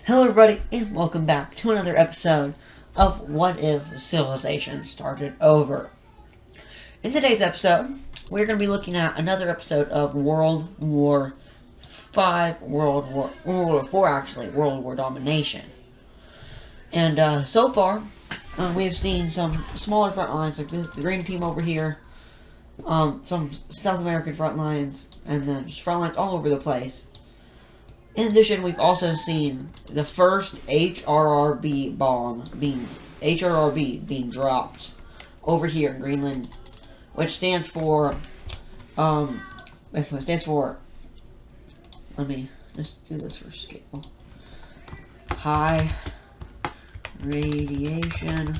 Hello everybody, and welcome back to another episode of What If Civilization Started Over. In today's episode, we're going to be looking at another episode of World War World War Domination. And so far, we've seen some smaller front lines, like the green team over here, some South American front lines, and then just front lines all over the place. In addition, we've also seen the first HRRB being dropped over here in Greenland, which stands for, let me just do this for scale. High radiation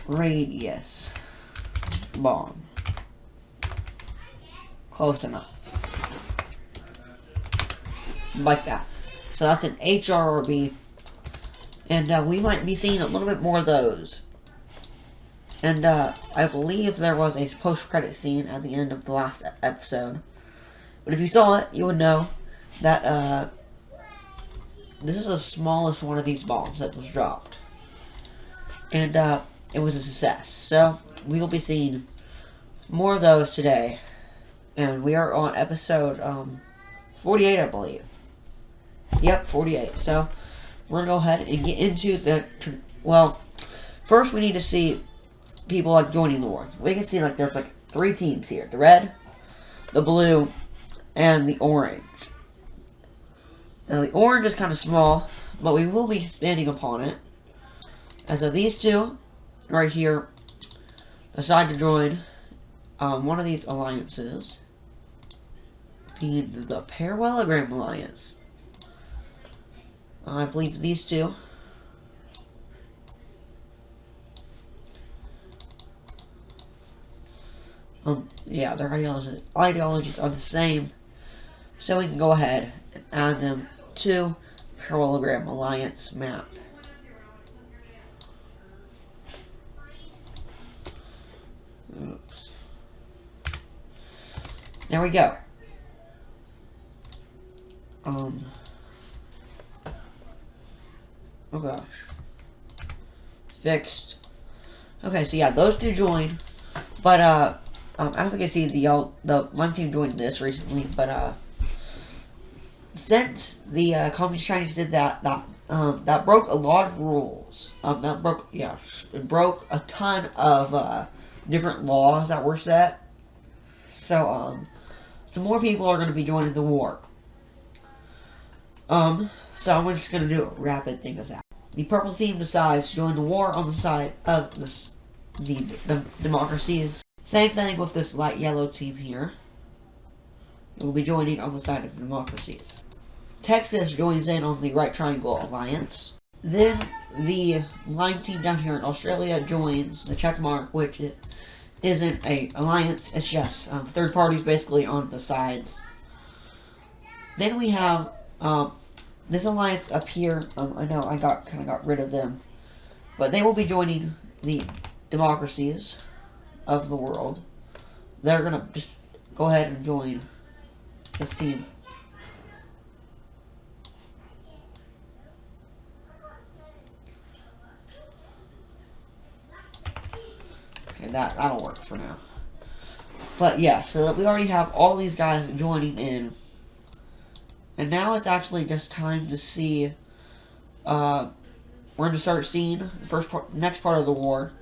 radius bomb. Close enough. Like that. So that's an HRRB. And we might be seeing a little bit more of those. And I believe there was a post-credit scene at the end of the last episode. But if you saw it, you would know that this is the smallest one of these bombs that was dropped. And it was a success. So we will be seeing more of those today. And we are on episode 48, I believe. Yep, 48. So we're going to go ahead and get into the... Well, first we need to see people like joining the war. We can see like there's like 3 teams here. The red, the blue, and the orange. Now the orange is kind of small, but we will be expanding upon it. And so these two right here decide to join one of these alliances, being the Parallelogram Alliance. I believe these two yeah, their ideologies are the same, so we can go ahead and add them to Parallelogram Alliance map. Oops. There we go. Oh gosh. Fixed. Okay, so yeah, those two joined. But I don't think I can see the one team joined this recently, but since the Communist Chinese did that broke a lot of rules. It broke a ton of different laws that were set. So some more people are going to be joining the war. So I'm just going to do a rapid thing of that. The purple team decides to join the war on the side of the democracies. Same thing with this light yellow team here. It will be joining on the side of the democracies. Texas joins in on the Right Triangle Alliance. Then the lime team down here in Australia joins the check mark, which isn't an alliance, it's just third parties basically on the sides. Then we have this alliance up here. I know I kind of got rid of them, but they will be joining the democracies of the world. They're gonna just go ahead and join this team. Okay, that'll work for now. But yeah, so we already have all these guys joining in. And now it's actually just time to see, we're going to start seeing the next part of the war,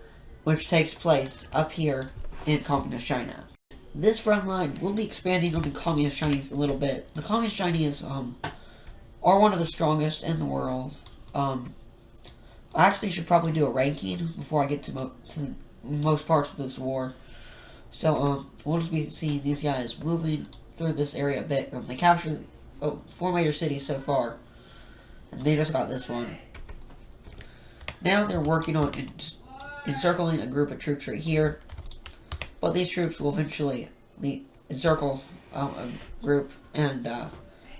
which takes place up here in Communist China. This front line will be expanding on the Communist Chinese a little bit. The Communist Chinese are one of the strongest in the world. I actually should probably do a ranking before I get to most parts of this war. So we'll just be seeing these guys moving through this area a bit. They captured 4 major cities so far, and they just got this one. Now they're working on encircling a group of troops right here, but these troops will eventually encircle a group and kind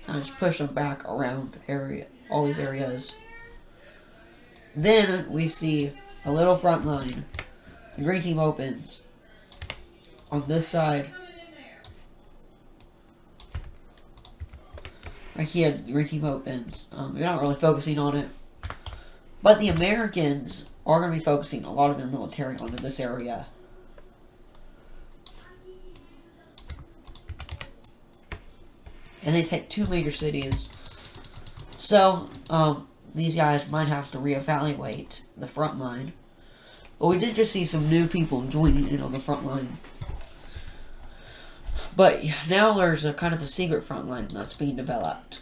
of just push them back around all these areas. Then we see a little front line. The green team opens on this side. Right here, the green team opens. You're not really focusing on it. But the Americans are going to be focusing a lot of their military onto this area. And they take 2 major cities. So, these guys might have to reevaluate the front line. But we did just see some new people joining in on the front line. But now there's a kind of a secret front line that's being developed.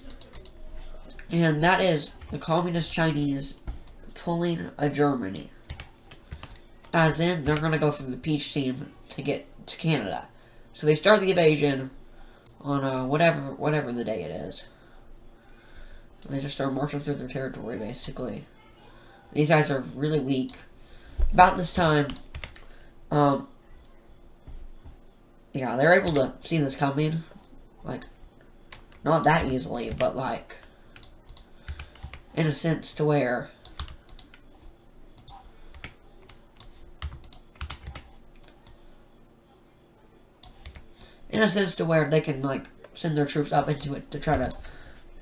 And that is the Communist Chinese pulling a Germany. As in, they're going to go through the peace team to get to Canada. So they start the invasion on whatever the day it is. They just start marching through their territory, basically. These guys are really weak. About this time, yeah, they're able to see this coming. Like, not that easily, but like, in a sense to where they can, like, send their troops up into it to try to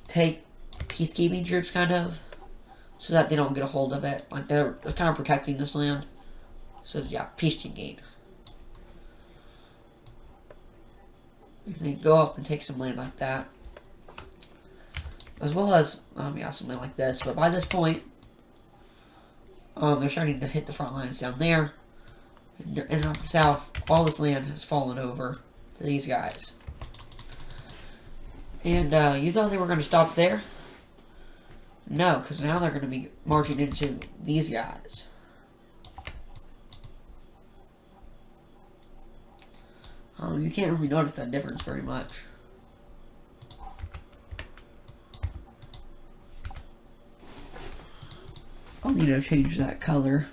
take peacekeeping troops, kind of, so that they don't get a hold of it. Like, they're kind of protecting this land. So, yeah, peacekeeping. They go up and take some land like that. As well as, yeah, something like this. But by this point, they're starting to hit the front lines down there. And up south, all this land has fallen over to these guys. And, you thought they were going to stop there? No, because now they're going to be marching into these guys. You can't really notice that difference very much. I'll need to change that color.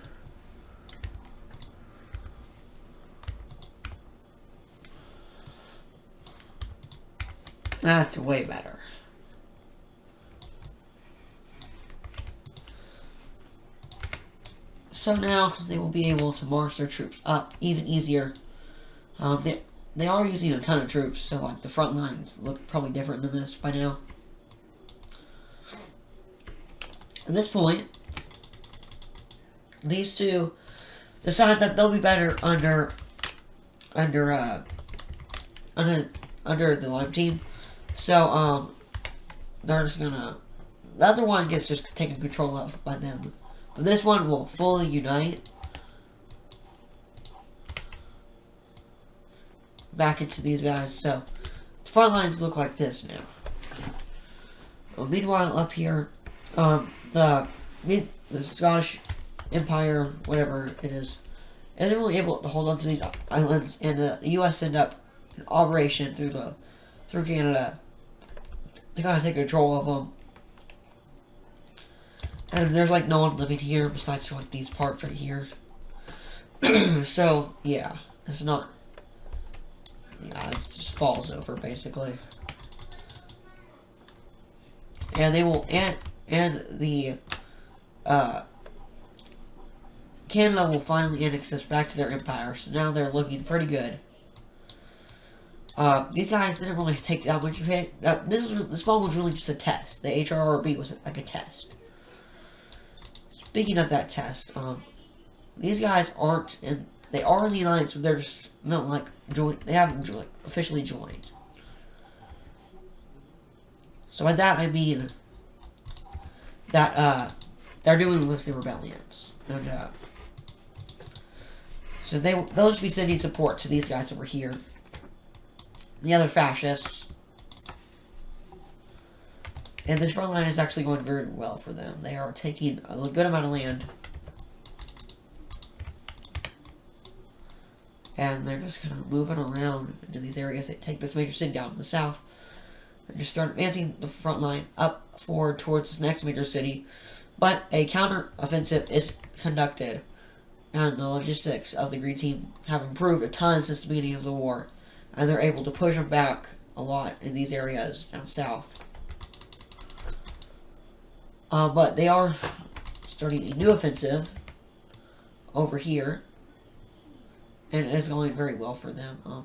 That's way better. So now they will be able to march their troops up even easier. They are using a ton of troops, so like the front lines look probably different than this by now. At this point, these two decide that they'll be better under the Lime team. So they're just gonna, the other one gets just taken control of by them, but this one will fully unite back into these guys. So the front lines look like this now. Meanwhile, up here, the Scottish Empire, whatever it is, isn't really able to hold on to these islands, and the U.S. send up an operation through Canada to kind of take control of them. And there's like no one living here besides like these parts right here. So yeah, it's not. Yeah, it just falls over basically. And they will and the Canada will finally annex this back to their empire. So now they're looking pretty good. These guys didn't really take that much of a hit. This one was really just a test. The HRRB was like a test. Speaking of that test, these guys aren't in. They are in the alliance, but they're just not like joined. They haven't officially joined. So by that I mean that they're doing with the rebellions, and so they'll just be sending support to these guys over here. The other fascists. And this front line is actually going very well for them. They are taking a good amount of land. And they're just kind of moving around into these areas. They take this major city down in the south. And just start advancing the front line up forward towards this next major city. But a counter-offensive is conducted. And the logistics of the Green Team have improved a ton since the beginning of the war. And they're able to push them back a lot in these areas down south. But they are starting a new offensive over here. and it's going very well for them.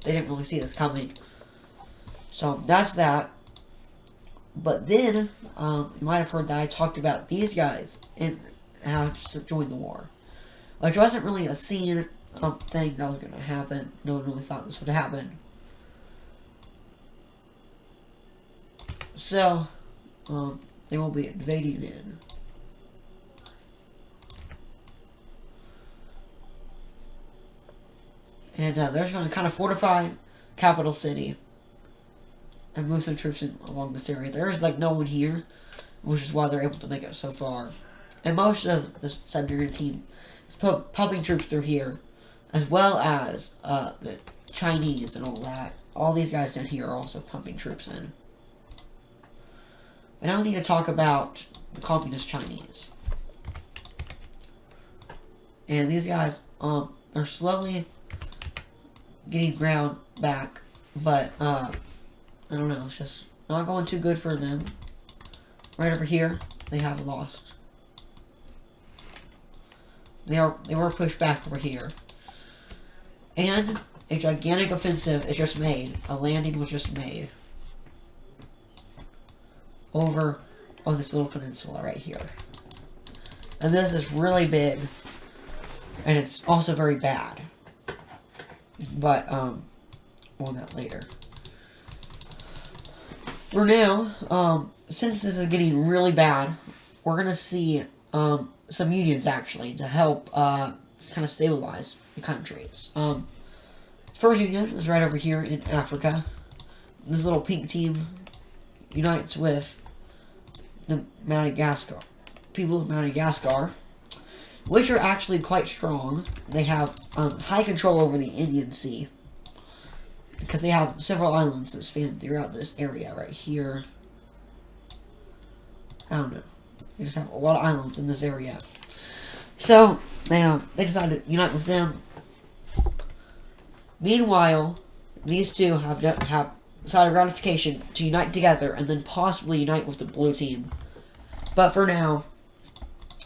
They didn't really see this coming. So that's that. But then, you might have heard that I talked about these guys and how to join the war. Which wasn't really a seen thing that was going to happen. No one really thought this would happen. So, they will be invading in. And they're going to kind of fortify capital city and move some troops in along this area. There's like no one here, which is why they're able to make it so far. And most of the Siberian team is pumping troops through here, as well as the Chinese and all that. All these guys down here are also pumping troops in. And now we need to talk about the communist Chinese. And these guys, they're slowly getting ground back, but I don't know, it's just not going too good for them. Right over here, they have lost. They were pushed back over here. And a gigantic offensive is just made. A landing was just made over on this little peninsula right here. And this is really big. And it's also very bad. But, more on that later. For now, since this is getting really bad, we're going to see some unions, actually, to help kind of stabilize the countries. First union is right over here in Africa. This little pink team unites with the Madagascar, people of Madagascar, which are actually quite strong. They have high control over the Indian Sea, because they have several islands that span throughout this area right here. I don't know. They just have a lot of islands in this area. So, they decided to unite with them. Meanwhile, these two have decided ratification to unite together and then possibly unite with the blue team. But for now,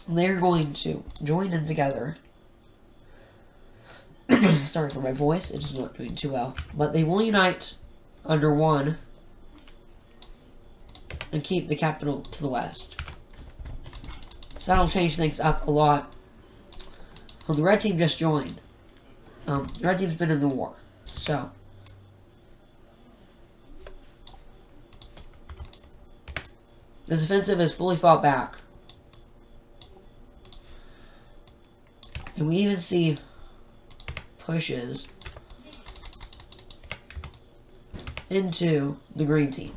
they're going to join in together. Sorry for my voice, it's not doing too well. But they will unite under one and keep the capital to the west. So that'll change things up a lot. Well, the red team just joined. The red team's been in the war. So this offensive is fully fought back. And we even see pushes into the green team.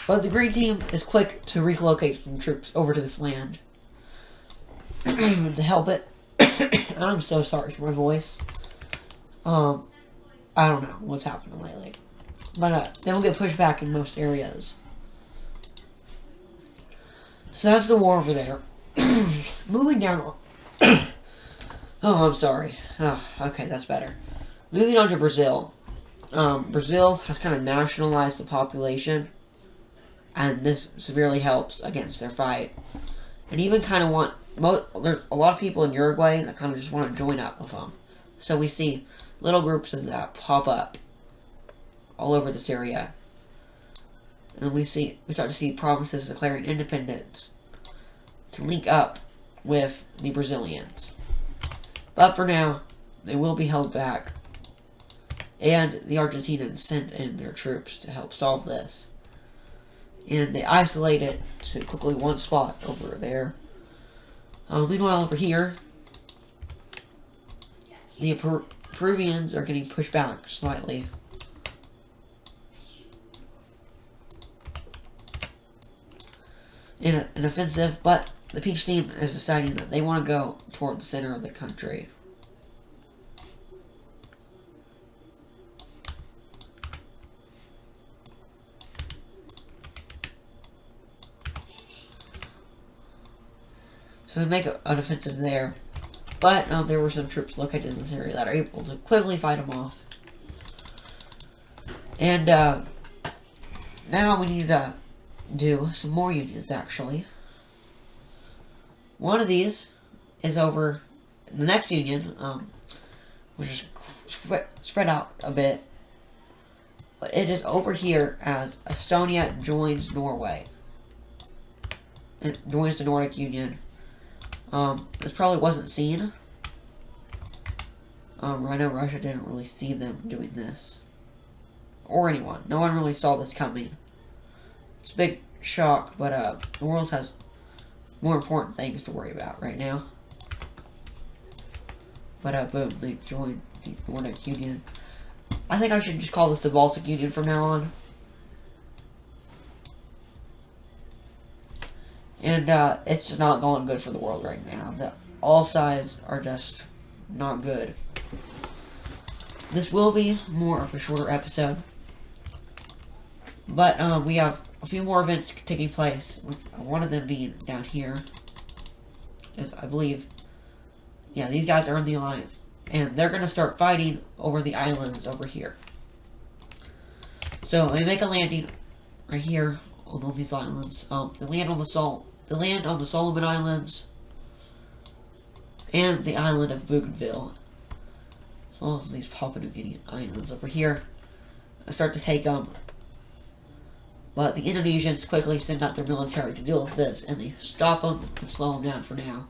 But the green team is quick to relocate some troops over to this land to help it. I'm so sorry for my voice. I don't know what's happening lately. But they will get pushed back in most areas. So that's the war over there. Moving down. Oh, I'm sorry. Oh, okay, that's better. Moving on to Brazil. Brazil has kind of nationalized the population. And this severely helps against their fight. And even kind of there's a lot of people in Uruguay that kind of just want to join up with them. So we see little groups of that pop up all over this area. And we start to see provinces declaring independence to link up with the Brazilians. But for now, they will be held back. And the Argentinians sent in their troops to help solve this. And they isolate it to quickly one spot over there. Meanwhile, over here, the Peruvians are getting pushed back slightly. In an offensive, but the peach team is deciding that they want to go toward the center of the country. So they make an offensive there. But there were some troops located in this area that are able to quickly fight them off. And now we need to do some more unions, actually. One of these is over the next union, which is spread out a bit. But it is over here as Estonia joins Norway. It joins the Nordic Union. This probably wasn't seen. I know Russia didn't really see them doing this. Or anyone. No one really saw this coming. It's a big shock, but the world has more important things to worry about right now. But boom, they joined the Nordic Union. I think I should just call this the Baltic Union from now on. And it's not going good for the world right now. All sides are just not good. This will be more of a shorter episode. But we have a few more events taking place. One of them being down here. Is, I believe, yeah, these guys are in the alliance. And they're going to start fighting over the islands over here. So they make a landing right here on all these islands. They land on the Solomon Islands and the island of Bougainville, as well as these Papua New Guinea islands over here. I start to take them, but the Indonesians quickly send out their military to deal with this, and they stop them and slow them down for now.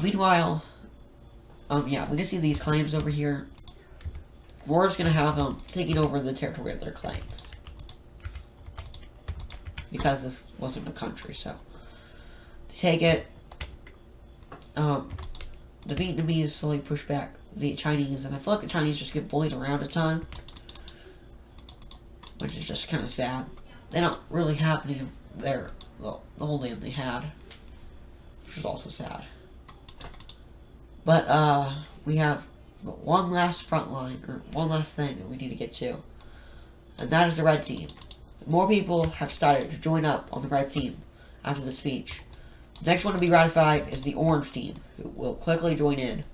Meanwhile, yeah, we can see these claims over here. We're just gonna have them taking over the territory of their claims, because this wasn't a country, so they take it. The Vietnamese slowly push back the Chinese, and I feel like the Chinese just get bullied around a ton, which is just kind of sad. They don't really have any of the whole land they had, which is also sad. But we have one last front line, or one last thing that we need to get to, and that is the Red Team. More people have decided to join up on the Red Team after the speech. The next one to be ratified is the Orange Team, who will quickly join in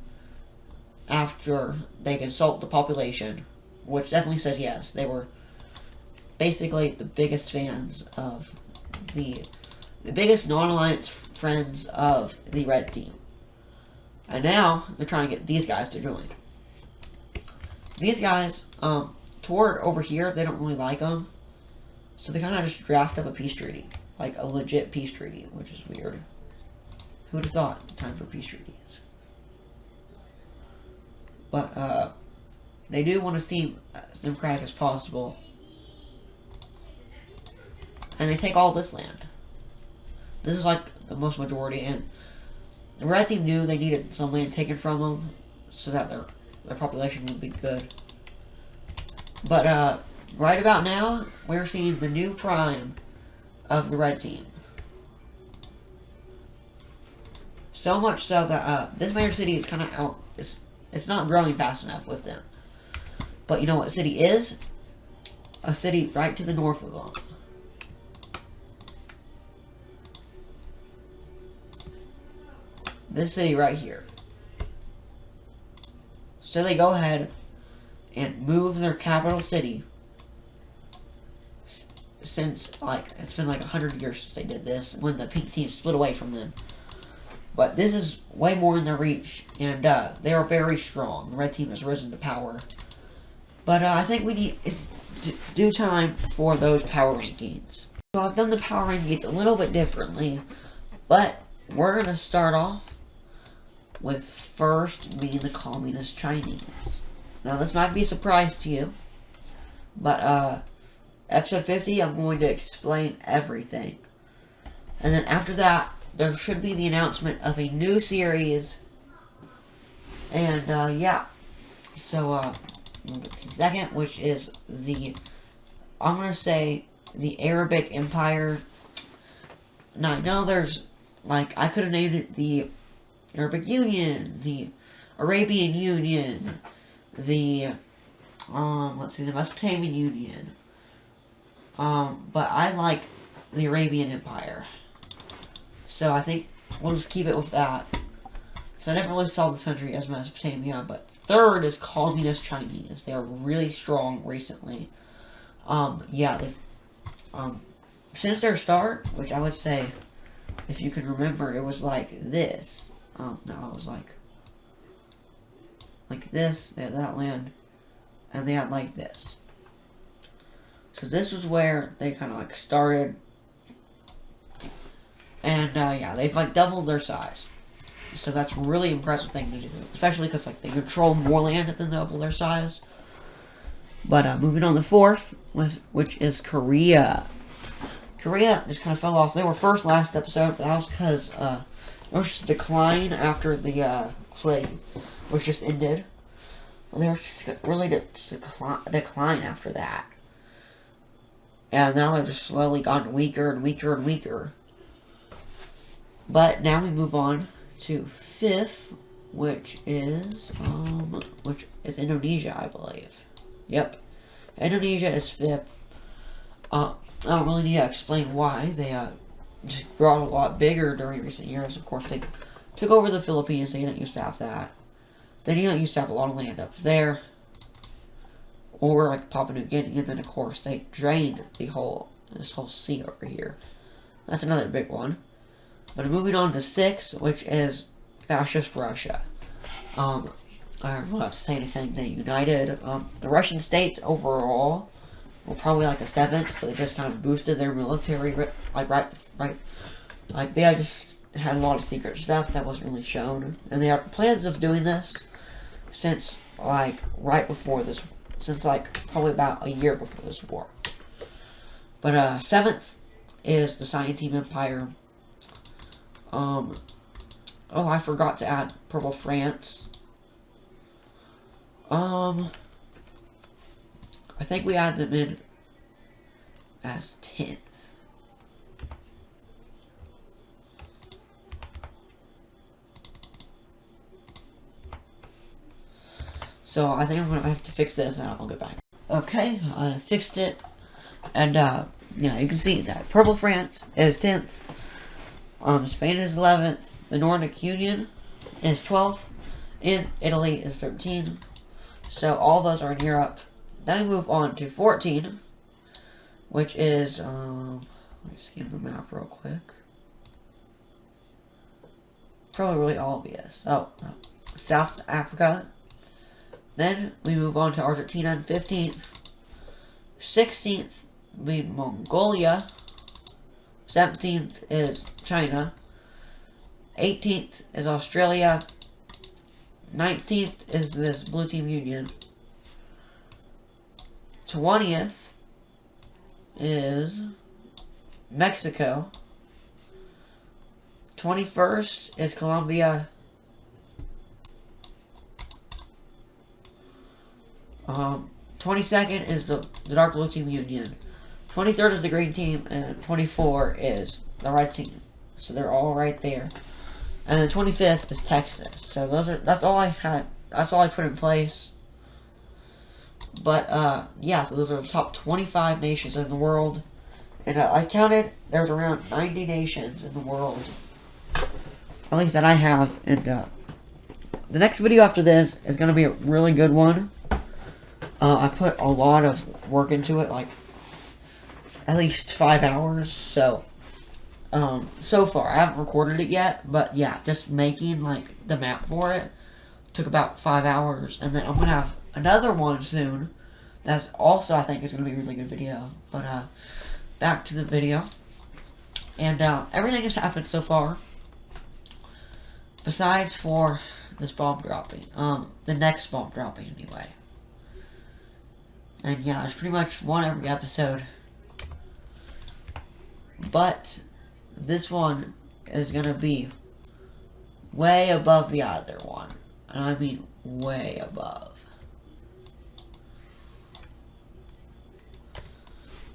after they consult the population, which definitely says yes. They were basically the biggest fans of the biggest non-alliance friends of the Red Team. And now they're trying to get these guys to join. These guys, toward over here, they don't really like them. So they kind of just draft up a peace treaty. Like a legit peace treaty, which is weird. Who would have thought the time for peace treaties? But, they do want to seem as democratic as possible. And they take all this land. This is like the most majority, and the Red Team knew they needed some land taken from them so that their population would be good. But, right about now, we're seeing the new prime of the Red Team. So much so that this major city is kind of out. It's not growing fast enough with them. But you know what city is? A city right to the north of them. This city right here. So they go ahead and move their capital city. Since, like, it's been like 100 years since they did this, when the pink team split away from them. But this is way more in their reach, and they are very strong. The Red Team has risen to power. But I think it's due time for those power rankings. So I've done the power rankings a little bit differently, but we're going to start off with first being the Communist Chinese. Now this might be a surprise to you, but episode 50, I'm going to explain everything. And then after that, there should be the announcement of a new series. And, yeah. So, we'll get to the second, which is I'm going to say, the Arabic Empire. Now, I know there's, like, I could have named it the Arabic Union, the Arabian Union, the, let's see, the Mesopotamian Union. But I like the Arabian Empire. So I think we'll just keep it with that. Because I never really saw this country as Mesopotamia. But third is Communist Chinese. They are really strong recently. Yeah, they've, since their start, which I would say if you can remember, it was like this. No, it was like this. They had that land, and they had like this. So this was where they kind of like started, and yeah, they've like doubled their size. So that's a really impressive thing to do, especially because like they control more land than double their size. But moving on to fourth, which is Korea. Korea just kind of fell off. They were first last episode, but that was because there was just a decline after the plague, which just ended. Well, they were just really decline after that. And now they've just slowly gotten weaker and weaker and weaker. But now we move on to fifth, which is Indonesia, I believe. Yep, Indonesia is fifth. I don't really need to explain why. They just got a lot bigger during recent years. Of course, they took over the Philippines. They didn't used to have that. They didn't used to have a lot of land up there, or like Papua New Guinea. And then of course they drained this whole sea over here. That's another big one. But moving on to sixth, which is fascist Russia. I don't want to say anything. They united. The Russian states overall were probably like a seventh, but they just kind of boosted their military. Like they just had a lot of secret stuff that wasn't really shown, and they had plans of doing this since like right before this, since like probably about a year before this war. But seventh is the Scientine Empire. Oh, I forgot to add Purple France. I think we add them in as 10th. So I think I'm gonna have to fix this and I'll get back. Okay, I fixed it. And yeah, you can see that Purple France is 10th. Spain is 11th. The Nordic Union is 12th. And Italy is 13th. So all those are in Europe. Then we move on to 14, which is, let me scan the map real quick. Probably really obvious. Oh, no. South Africa. Then we move on to Argentina in 15th. 16th will be Mongolia. 17th is China. 18th is Australia. 19th is this Blue Team Union. 20th is Mexico. 21st is Colombia. 22nd is the Dark Blue Team Union. 23rd is the Green Team, and 24 is the Red Team. So they're all right there. And the 25th is Texas. So that's all I had. That's all I put in place. But yeah, so those are the top 25 nations in the world. And I counted, there's around 90 nations in the world. At least that I have. And the next video after this is going to be a really good one. I put a lot of work into it, like at least 5 hours. So far, I haven't recorded it yet. But yeah, just making like the map for it took about 5 hours. And then I'm going to have another one soon. That's also, I think, is going to be a really good video. But back to the video. And everything has happened so far. Besides for this bomb dropping. The next bomb dropping, anyway. And yeah, there's pretty much one every episode. But this one is going to be way above the other one. And I mean way above.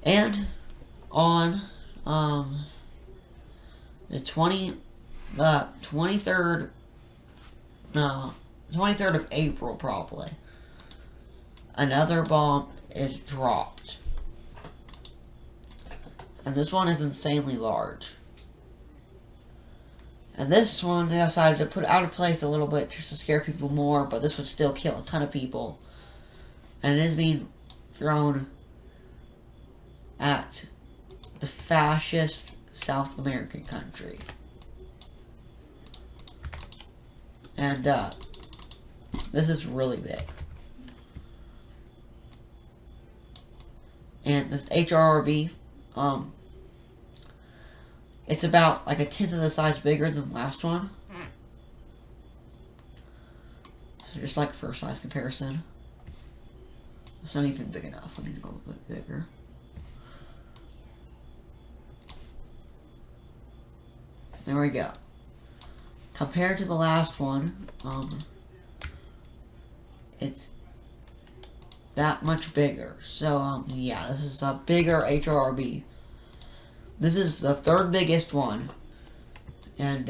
And on the 23rd of April, probably, another bomb is dropped. And this one is insanely large. And this one, they decided to put it out of place a little bit just to scare people more, but this would still kill a ton of people. And it is being thrown at the fascist South American country. And this is really big. And this HRRB, it's about like a tenth of the size bigger than the last one. So just like for a size comparison. It's not even big enough. I need to go a bit bigger. There we go. Compared to the last one, it's that much bigger. So, yeah, this is a bigger HRRB. This is the third biggest one. And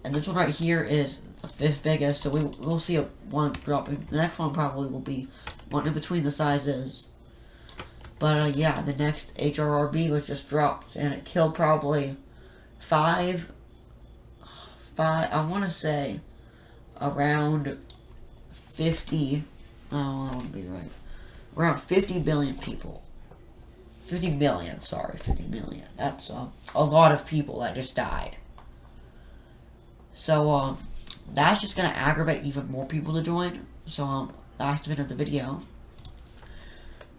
this one right here is the fifth biggest. So we'll see one dropping. The next one probably will be one in between the sizes. But, yeah, the next HRRB was just dropped. And it killed probably five, I want to say, around 50, oh, that wouldn't be right, around 50 billion people. 50 million, sorry, 50 million. That's a lot of people that just died. So, that's just going to aggravate even more people to join. So, last bit of the video,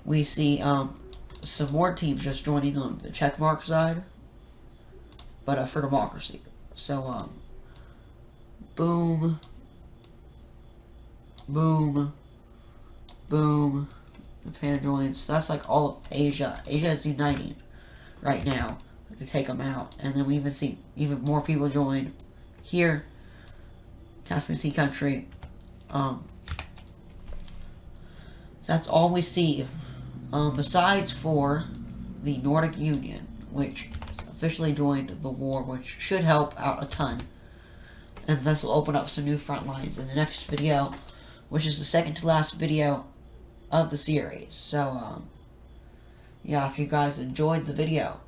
we see, some more teams just joining on the checkmark side. But, for democracy. So, boom, boom, boom, Japan joins. That's like all of Asia. Asia is uniting right now to take them out. And then we even see even more people join here. Caspian Sea country. That's all we see. Besides for the Nordic Union, which officially joined the war, which should help out a ton. And this will open up some new front lines in the next video, which is the second to last video of the series. So, yeah, if you guys enjoyed the video,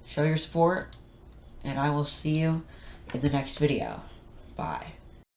show your support, and I will see you in the next video. Bye.